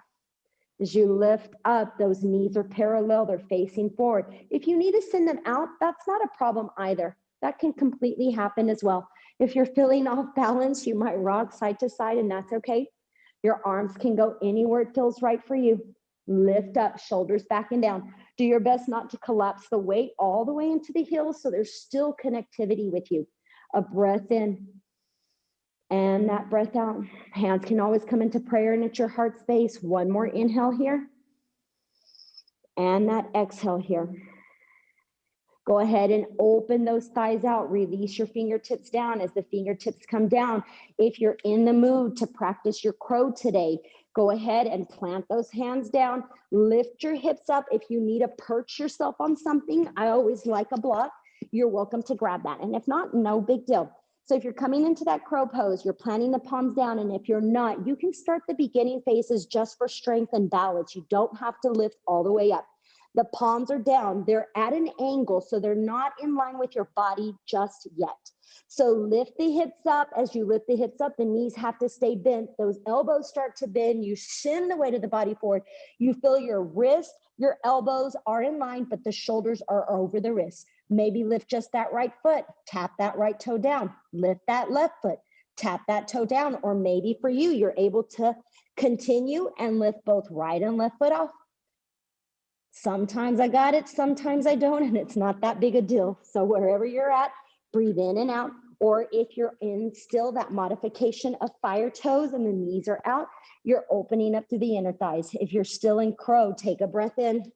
As you lift up, those knees are parallel, they're facing forward. If you need to send them out, that's not a problem either. That can completely happen as well. If you're feeling off balance, you might rock side to side, and that's okay. Your arms can go anywhere it feels right for you. Lift up, shoulders back and down. Do your best not to collapse the weight all the way into the heels, so there's still connectivity with you. A breath in and that breath out. Hands can always come into prayer and at your heart space. One more inhale here. And that exhale here. Go ahead and open those thighs out. Release your fingertips down as the fingertips come down. If you're in the mood to practice your crow today, go ahead and plant those hands down. Lift your hips up. If you need to perch yourself on something, I always like a block. You're welcome to grab that. And if not, no big deal. So if you're coming into that crow pose, you're planting the palms down. And if you're not, you can start the beginning phases just for strength and balance. You don't have to lift all the way up. The palms are down. They're at an angle, so they're not in line with your body just yet. So lift the hips up. As you lift the hips up, the knees have to stay bent. Those elbows start to bend. You send the weight of the body forward. You feel your wrist, your elbows are in line, but the shoulders are over the wrists. Maybe lift just that right foot. Tap that right toe down. Lift that left foot. Tap that toe down. Or maybe for you, you're able to continue and lift both right and left foot off. Sometimes I got it, sometimes I don't, and it's not that big a deal. So wherever you're at, breathe in and out. Or if you're in still that modification of fire toes and the knees are out, you're opening up to the inner thighs. If you're still in crow, take a breath in.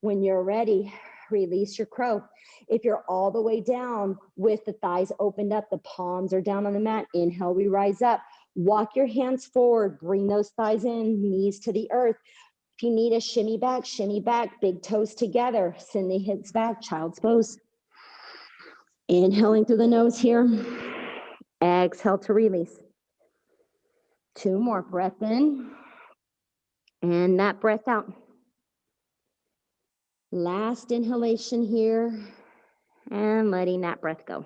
When you're ready, release your crow. If you're all the way down with the thighs opened up, the palms are down on the mat, inhale, we rise up. Walk your hands forward, bring those thighs in, knees to the earth. If you need a shimmy back, big toes together, send the hips back, child's pose. Inhaling through the nose here. Exhale to release. 2 more, breath in. And that breath out. Last inhalation here. And letting that breath go.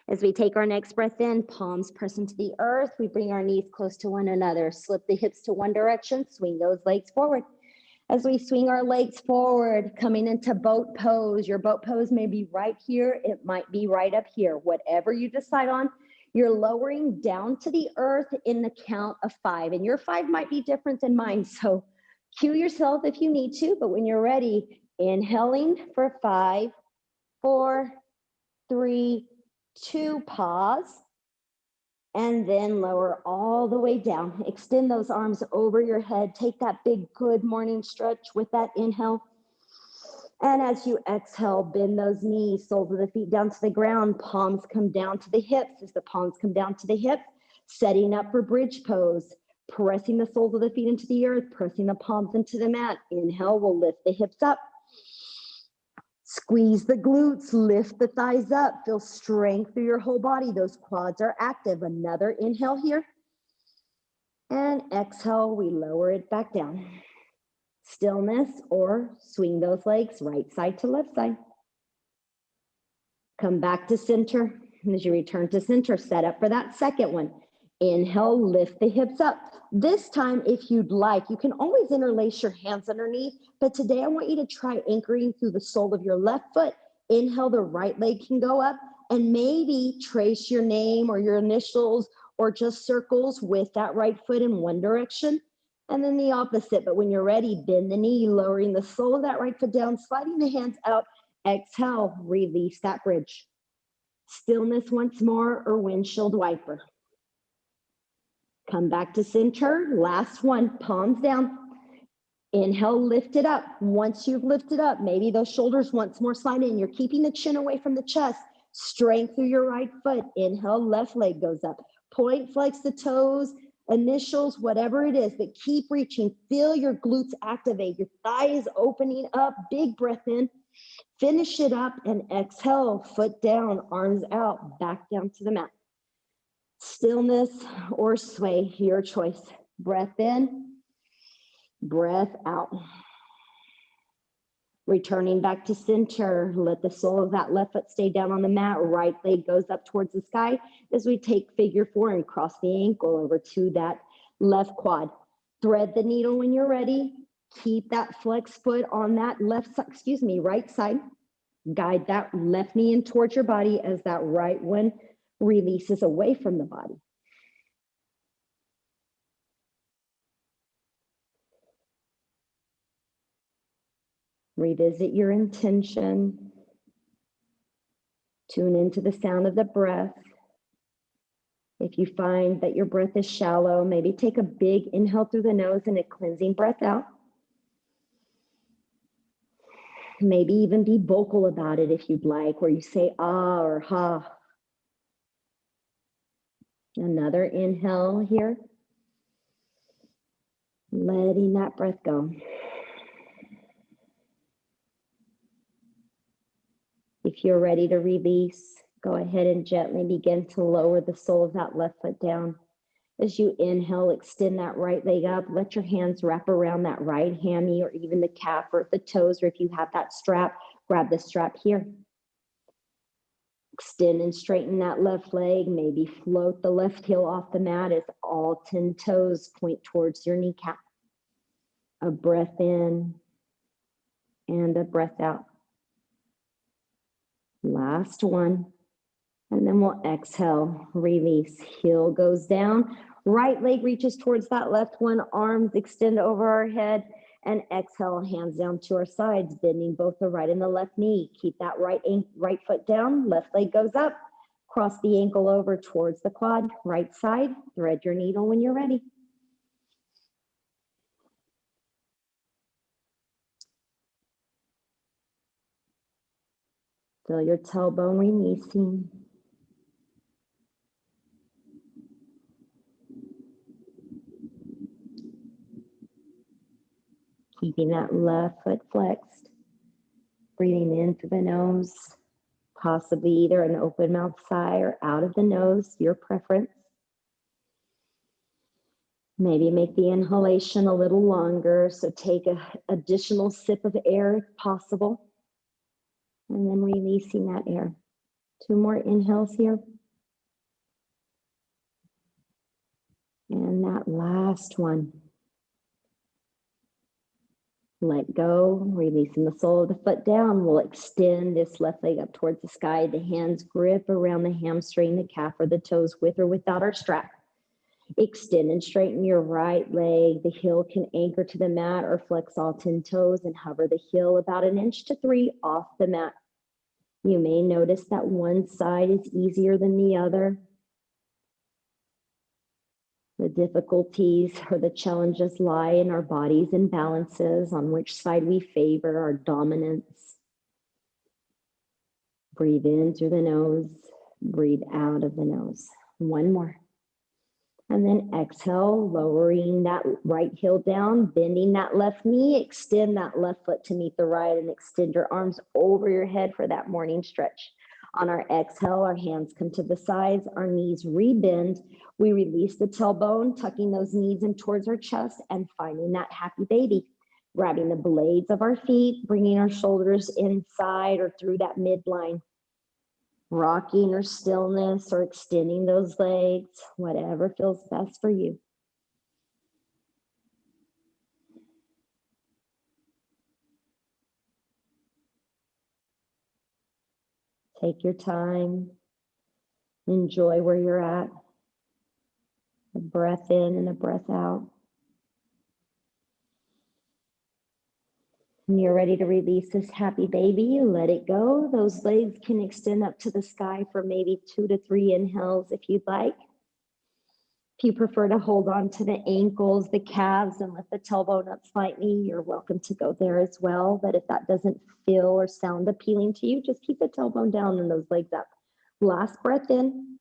As we take our next breath in, palms press into the earth. We bring our knees close to one another. Slip the hips to one direction. Swing those legs forward. As we swing our legs forward, coming into boat pose. Your boat pose may be right here. It might be right up here. Whatever you decide on, you're lowering down to the earth in the count of 5. And your 5 might be different than mine. So cue yourself if you need to. But when you're ready, inhaling for 5, 4, 3, 2, pause. And then lower all the way down. Extend those arms over your head. Take that big good morning stretch with that inhale. And as you exhale, bend those knees, soles of the feet down to the ground. Palms come down to the hips. As the palms come down to the hips, setting up for bridge pose. Pressing the soles of the feet into the earth. Pressing the palms into the mat. Inhale, we'll lift the hips up. Squeeze the glutes, lift the thighs up, feel strength through your whole body. Those quads are active. Another inhale here. And exhale, we lower it back down. Stillness or swing those legs right side to left side. Come back to center. And as you return to center, set up for that second one. Inhale, lift the hips up. This time, if you'd like, you can always interlace your hands underneath, but today I want you to try anchoring through the sole of your left foot. Inhale, the right leg can go up, and maybe trace your name or your initials or just circles with that right foot in one direction, and then the opposite. But when you're ready, bend the knee, lowering the sole of that right foot down, sliding the hands out. Exhale, release that bridge. Stillness once more, or windshield wiper. Come back to center. Last one, palms down. Inhale, lift it up. Once you've lifted up, maybe those shoulders once more slide in. You're keeping the chin away from the chest. Strength through your right foot. Inhale, left leg goes up. Point, flex the toes, initials, whatever it is, but keep reaching. Feel your glutes activate. Your thighs opening up. Big breath in. Finish it up and exhale. Foot down, arms out, back down to the mat. Stillness or sway, your choice. Breath in, breath out. Returning back to center, let the sole of that left foot stay down on the mat. Right leg goes up towards the sky as we take figure 4 and cross the ankle over to that left quad. Thread the needle when you're ready. Keep that flex foot on that right side. Guide that left knee in towards your body as that right one releases away from the body. Revisit your intention. Tune into the sound of the breath. If you find that your breath is shallow, maybe take a big inhale through the nose and a cleansing breath out. Maybe even be vocal about it if you'd like, where you say ah or ha. Another inhale here. Letting that breath go. If you're ready to release, go ahead and gently begin to lower the sole of that left foot down. As you inhale, extend that right leg up. Let your hands wrap around that right hammy or even the calf or the toes, or if you have that strap, grab the strap here. Extend and straighten that left leg. Maybe float the left heel off the mat as all 10 toes point towards your kneecap. A breath in and a breath out. Last one. And then we'll exhale, release. Heel goes down. Right leg reaches towards that left one. Arms extend over our head. And exhale, hands down to our sides, bending both the right and the left knee. Keep that right foot down. Left leg goes up. Cross the ankle over towards the quad. Right side. Thread your needle when you're ready. Feel your tailbone releasing. Keeping that left foot flexed. Breathing in through the nose, possibly either an open mouth sigh or out of the nose, your preference. Maybe make the inhalation a little longer, so take an additional sip of air if possible. And then releasing that air. 2 more inhales here. And that last one. Let go, releasing the sole of the foot down. We'll extend this left leg up towards the sky. The hands grip around the hamstring, the calf, or the toes with or without our strap. Extend and straighten your right leg. The heel can anchor to the mat or flex all 10 toes and hover the heel about 1 to 3 inches off the mat. You may notice that one side is easier than the other. The difficulties or the challenges lie in our body's imbalances, on which side we favor, our dominance. Breathe in through the nose, breathe out of the nose. 1 more. And then exhale, lowering that right heel down, bending that left knee, extend that left foot to meet the right, and extend your arms over your head for that morning stretch. On our exhale, our hands come to the sides, our knees rebend. We release the tailbone, tucking those knees in towards our chest and finding that happy baby. Grabbing the blades of our feet, bringing our shoulders inside or through that midline. Rocking or stillness or extending those legs, whatever feels best for you. Take your time. Enjoy where you're at. A breath in and a breath out. When you're ready to release this happy baby, let it go. Those legs can extend up to the sky for maybe 2 to 3 inhales if you'd like. If you prefer to hold on to the ankles, the calves, and lift the tailbone up slightly, you're welcome to go there as well. But if that doesn't feel or sound appealing to you, just keep the tailbone down and those legs up. Last breath in.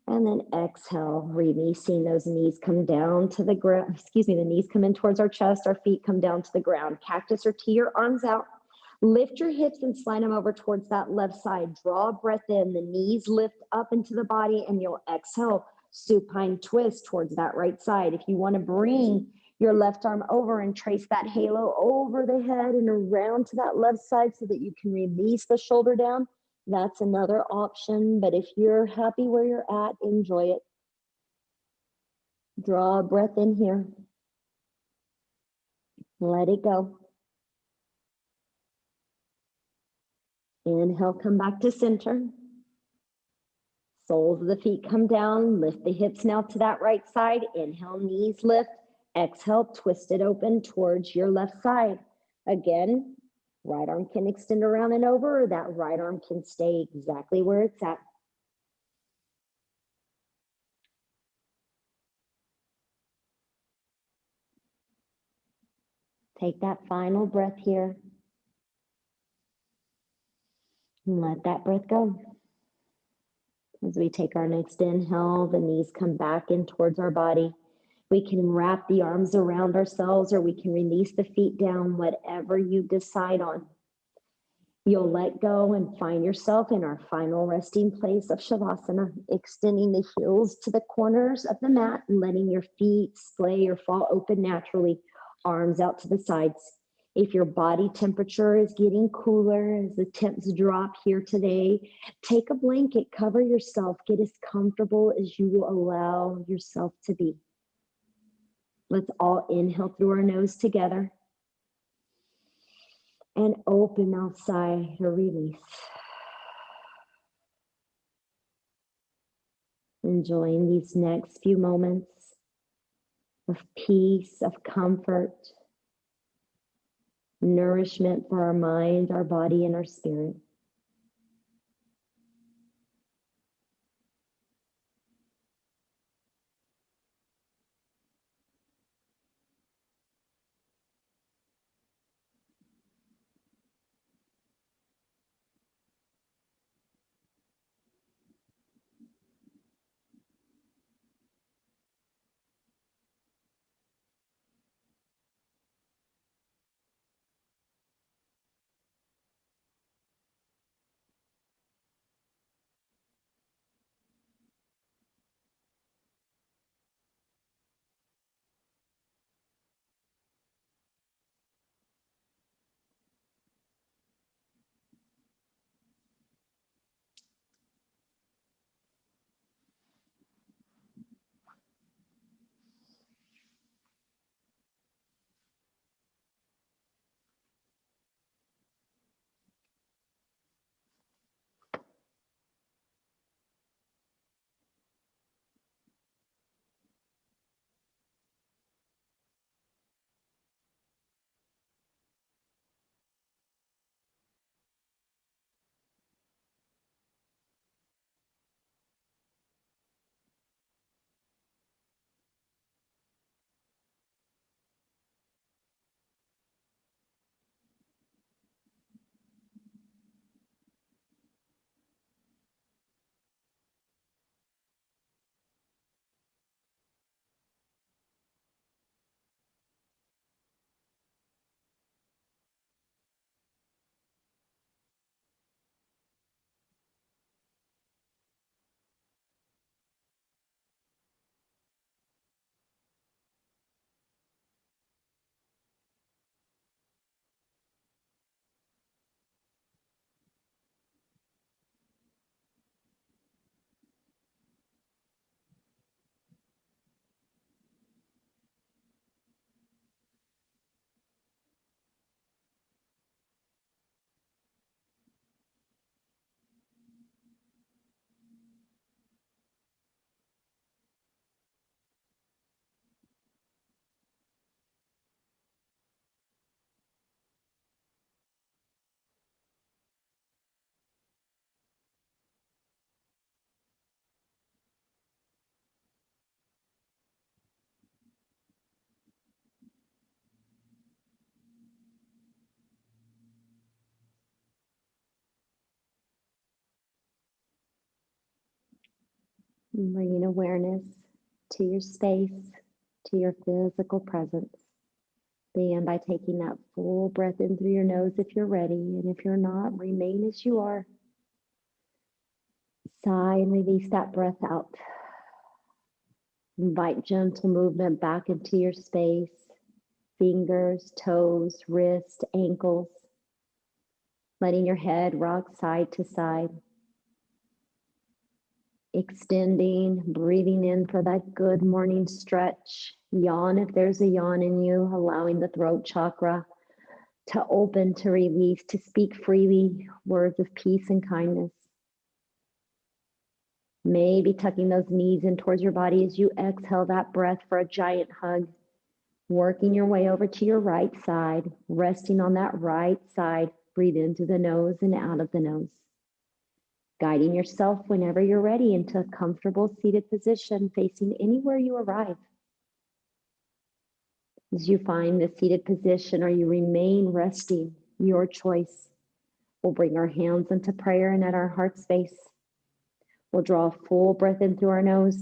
And then exhale, releasing those knees come down to the ground. The knees come in towards our chest. Our feet come down to the ground. Cactus or T, your arms out. Lift your hips and slide them over towards that left side. Draw a breath in. The knees lift up into the body and you'll exhale. Supine twist towards that right side. If you want to bring your left arm over and trace that halo over the head and around to that left side so that you can release the shoulder down, that's another option. But if you're happy where you're at, enjoy it. Draw a breath in here. Let it go. Inhale, come back to center. Soles of the feet come down. Lift the hips now to that right side. Inhale, knees lift. Exhale, twist it open towards your left side. Again, right arm can extend around and over, or that right arm can stay exactly where it's at. Take that final breath here. And let that breath go. As we take our next inhale, the knees come back in towards our body. We can wrap the arms around ourselves, or we can release the feet down, whatever you decide on. You'll let go and find yourself in our final resting place of Shavasana, extending the heels to the corners of the mat and letting your feet splay or fall open naturally, arms out to the sides. If your body temperature is getting cooler as the temps drop here today, take a blanket, cover yourself, get as comfortable as you will allow yourself to be. Let's all inhale through our nose together and open mouth sigh or release. Enjoying these next few moments of peace, of comfort, nourishment for our mind, our body, and our spirit. And bringing awareness to your space, to your physical presence. Begin by taking that full breath in through your nose if you're ready, and if you're not, remain as you are. Sigh and release that breath out. Invite gentle movement back into your space, fingers, toes, wrists, ankles, letting your head rock side to side. Extending, breathing in for that good morning stretch. Yawn if there's a yawn in you, allowing the throat chakra to open, to release, to speak freely, words of peace and kindness. Maybe tucking those knees in towards your body as you exhale that breath for a giant hug. Working your way over to your right side, resting on that right side. Breathe in through the nose and out of the nose. Guiding yourself whenever you're ready into a comfortable seated position, facing anywhere you arrive. As you find the seated position or you remain resting, your choice. We'll bring our hands into prayer and at our heart space. We'll draw a full breath in through our nose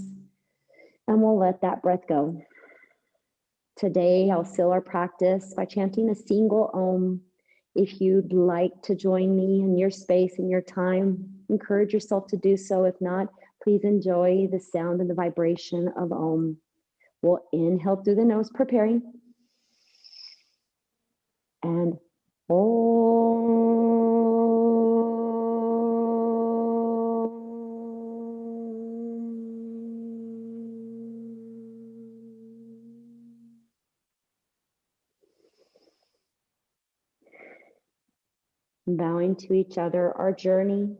and we'll let that breath go. Today, I'll seal our practice by chanting a single Om. If you'd like to join me in your space and your time, encourage yourself to do so. If not, please enjoy the sound and the vibration of Om. We'll inhale through the nose, preparing. And Om. Bowing to each other, our journey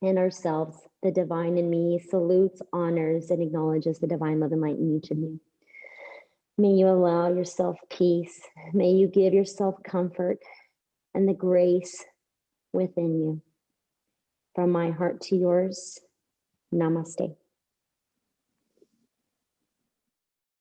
and ourselves, the divine in me salutes, honors, and acknowledges the divine love and light in each of you. May you allow yourself peace. May you give yourself comfort and the grace within you. From my heart to yours, namaste.